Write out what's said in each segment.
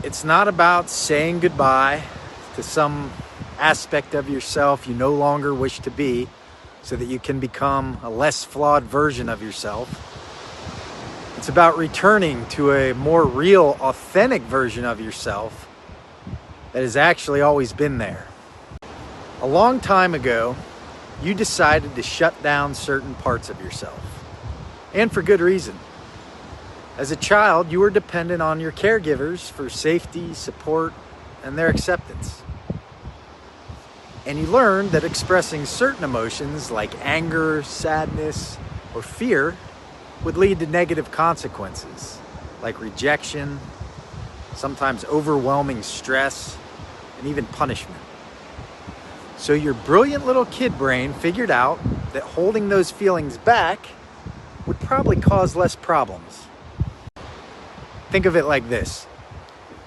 It's not about saying goodbye to some aspect of yourself you no longer wish to be so that you can become a less flawed version of yourself. It's about returning to a more real, authentic version of yourself that has actually always been there. A long time ago, you decided to shut down certain parts of yourself, and for good reason. As a child, you were dependent on your caregivers for safety, support, and their acceptance. And you learned that expressing certain emotions like anger, sadness, or fear would lead to negative consequences like rejection, sometimes overwhelming stress, and even punishment. So your brilliant little kid brain figured out that holding those feelings back would probably cause less problems. Think of it like this.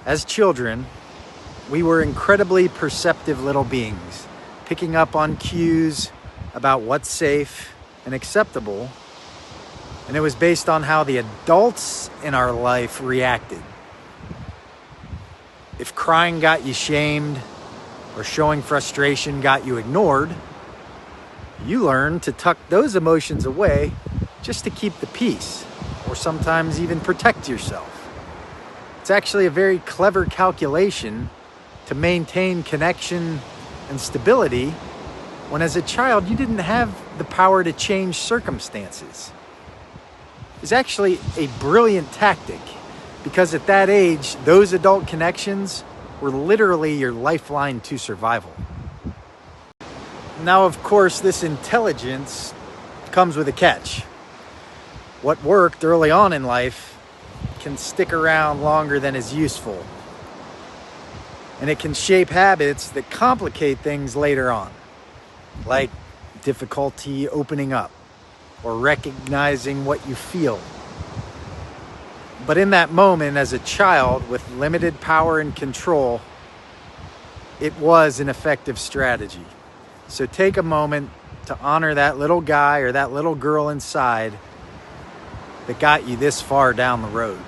As children, we were incredibly perceptive little beings, picking up on cues about what's safe and acceptable, and it was based on how the adults in our life reacted. If crying got you shamed, or showing frustration got you ignored, you learned to tuck those emotions away just to keep the peace, or sometimes even protect yourself. It's actually a very clever calculation to maintain connection and stability when as a child you didn't have the power to change circumstances. It's actually a brilliant tactic because at that age, those adult connections were literally your lifeline to survival. Now, of course, this intelligence comes with a catch. What worked early on in life can stick around longer than is useful. And it can shape habits that complicate things later on, like difficulty opening up or recognizing what you feel. But in that moment, as a child with limited power and control, it was an effective strategy. So take a moment to honor that little guy or that little girl inside that got you this far down the road.